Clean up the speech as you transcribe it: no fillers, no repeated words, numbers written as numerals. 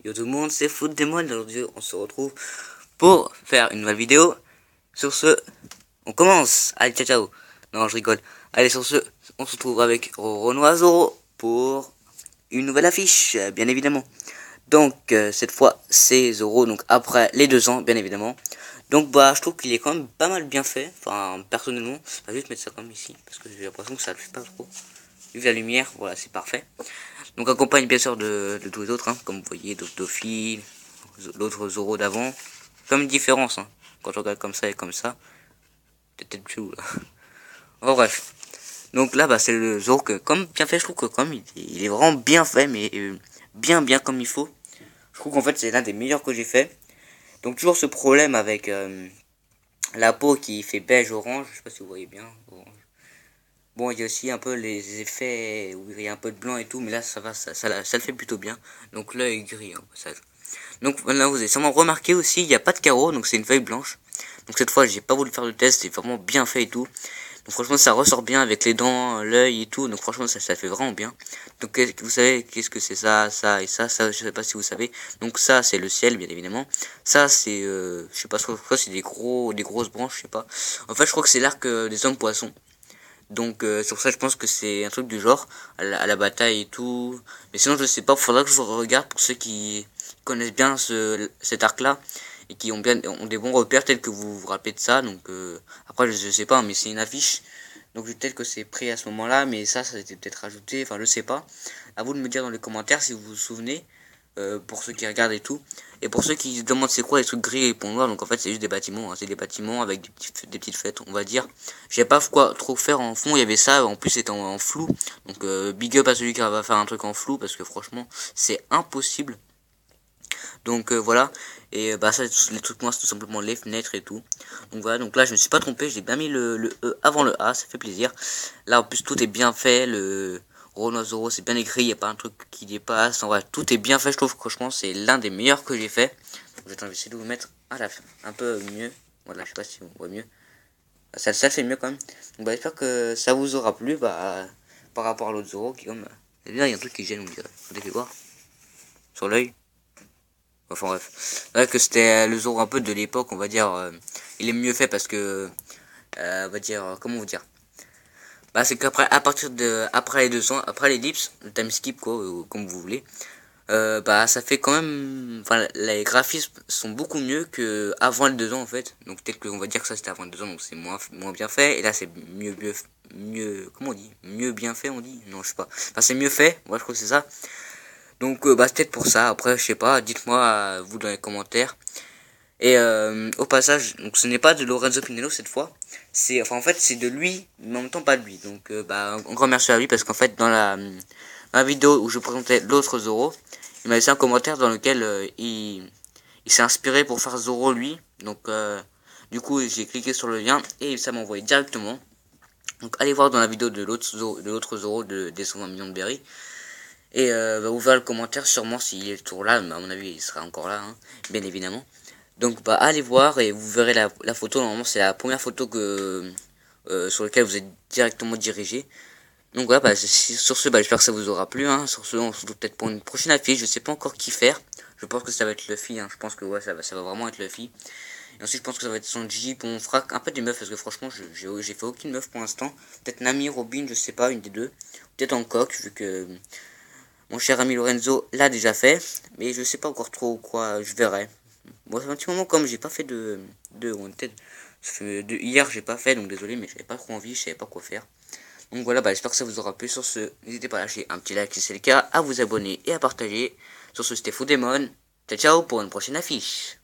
Yo tout le monde, c'est Footdemon. Aujourd'hui, on se retrouve pour faire une nouvelle vidéo. Sur ce, on commence. Allez, ciao ciao. Non, je rigole. Allez, sur ce, on se retrouve avec Renoir Zoro pour une nouvelle affiche, bien évidemment. Donc, cette fois, c'est Zoro, donc après les 2 ans, bien évidemment. Donc, bah, je trouve qu'il est quand même pas mal bien fait. Enfin, personnellement, je vais juste mettre ça comme ici, parce que j'ai l'impression que ça le fait pas trop. Vu la lumière, voilà, c'est parfait. Donc accompagne bien sûr de tous les autres, hein, comme vous voyez, Dofi, l'autre Zoro d'avant. Comme une différence, hein, quand on regarde comme ça et comme ça. Peut-être plus où là. Enfin bref. Donc là, bah, c'est le Zoro que, comme bien fait, je trouve que comme il est vraiment bien fait, mais bien comme il faut. Je trouve qu'en fait c'est l'un des meilleurs que j'ai fait. Donc toujours ce problème avec la peau qui fait beige orange, je sais pas si vous voyez bien. Orange. Bon, il y a aussi un peu les effets où il y a un peu de blanc et tout, mais là ça va, ça le fait plutôt bien. Donc là il est gris au passage. Donc là vous avez sûrement remarqué aussi, il n'y a pas de carreau, donc c'est une feuille blanche. Donc cette fois j'ai pas voulu faire le test, c'est vraiment bien fait et tout. Donc franchement ça ressort bien avec les dents, l'œil et tout, donc franchement ça fait vraiment bien. Donc vous savez qu'est-ce que c'est ça et ça je sais pas si vous savez. Donc ça c'est le ciel bien évidemment. Ça c'est, je sais pas, je crois c'est des grosses branches, je sais pas. En fait je crois que c'est l'arc des hommes poissons. Donc sur ça je pense que c'est un truc du genre à la bataille et tout. Mais sinon je sais pas, faudra que je regarde pour ceux qui connaissent bien cet arc là et qui ont des bons repères tels que vous vous rappelez de ça. Donc après je sais pas, mais c'est une affiche. Donc peut-être que c'est pris à ce moment là, mais ça a été peut-être rajouté, enfin je sais pas. À vous de me dire dans les commentaires si vous vous souvenez. Pour ceux qui regardent et tout. Et pour ceux qui se demandent c'est quoi les trucs gris et ponts noirs, donc en fait c'est juste des bâtiments, hein. C'est des bâtiments avec des petites fêtes, on va dire. Je sais pas quoi trop faire en fond, il y avait ça, en plus c'était en flou. Donc big up à celui qui va faire un truc en flou, parce que franchement c'est impossible. Donc voilà, et bah ça les trucs noirs c'est tout simplement les fenêtres et tout. Donc voilà, donc là je me suis pas trompé, j'ai bien mis le E avant le A, ça fait plaisir. Là en plus tout est bien fait, le Renoir Zoro c'est bien écrit, il n'y a pas un truc qui dépasse. En vrai, tout est bien fait, je trouve. Franchement, c'est l'un des meilleurs que j'ai fait. Donc, je vais essayer de vous mettre à la fin, un peu mieux. Voilà, je sais pas si on voit mieux. Ça fait mieux quand même. Donc, bah, j'espère que ça vous aura plu. Bah, par rapport à l'autre Zoro, qui comme. C'est bien, il y a un truc qui gêne, on dirait. Vous allez voir. Sur l'œil. Enfin bref. C'est vrai que c'était le Zoro un peu de l'époque, on va dire. Il est mieux fait parce que. On va dire. Comment vous dire. Bah c'est qu'après après les 2 ans, après les dips, le time skip quoi, comme vous voulez, bah ça fait quand même, enfin les graphismes sont beaucoup mieux que avant les 2 ans en fait. Donc peut-être qu'on va dire que ça c'était avant les 2 ans, donc c'est moins bien fait. Et là c'est mieux comment on dit, mieux bien fait on dit, non je sais pas. Enfin c'est mieux fait, moi je crois que c'est ça. Donc bah c'est peut-être pour ça. Après je sais pas, dites-moi vous dans les commentaires. Et au passage, donc ce n'est pas de Lorenzo Pinello cette fois, c'est en fait c'est de lui, mais en même temps pas de lui. Donc bah un grand merci à lui parce qu'en fait dans la vidéo où je présentais l'autre Zoro, il m'a laissé un commentaire dans lequel il s'est inspiré pour faire Zoro lui. Donc du coup j'ai cliqué sur le lien et ça m'a envoyé directement. Donc allez voir dans la vidéo de l'autre Zoro des 120 millions de berries. Et bah, vous verrez le commentaire sûrement s'il est toujours là, mais à mon avis il sera encore là, hein, bien évidemment. Donc bah allez voir et vous verrez la photo, normalement c'est la première photo que sur laquelle vous êtes directement dirigé. Donc voilà, bah, sur ce, bah, j'espère que ça vous aura plu, hein. Sur ce, on se retrouve peut-être pour une prochaine affiche, je sais pas encore qui faire. Je pense que ça va être Luffy, hein. Je pense que ouais, ça va vraiment être Luffy. Et ensuite je pense que ça va être Sanji, on fera un peu des meufs parce que franchement j'ai fait aucune meuf pour l'instant. Peut-être Nami, Robin, je sais pas, une des deux. Peut-être Hancock, vu que mon cher ami Lorenzo l'a déjà fait. Mais je sais pas encore trop quoi, je verrai. Bon, c'est un petit moment comme j'ai pas fait de Wanted. Hier j'ai pas fait, donc désolé, mais j'avais pas trop envie, je savais pas quoi faire. Donc voilà, bah, j'espère que ça vous aura plu. Sur ce, n'hésitez pas à lâcher un petit like si c'est le cas, à vous abonner et à partager. Sur ce, c'était Foodemon. Ciao ciao pour une prochaine affiche.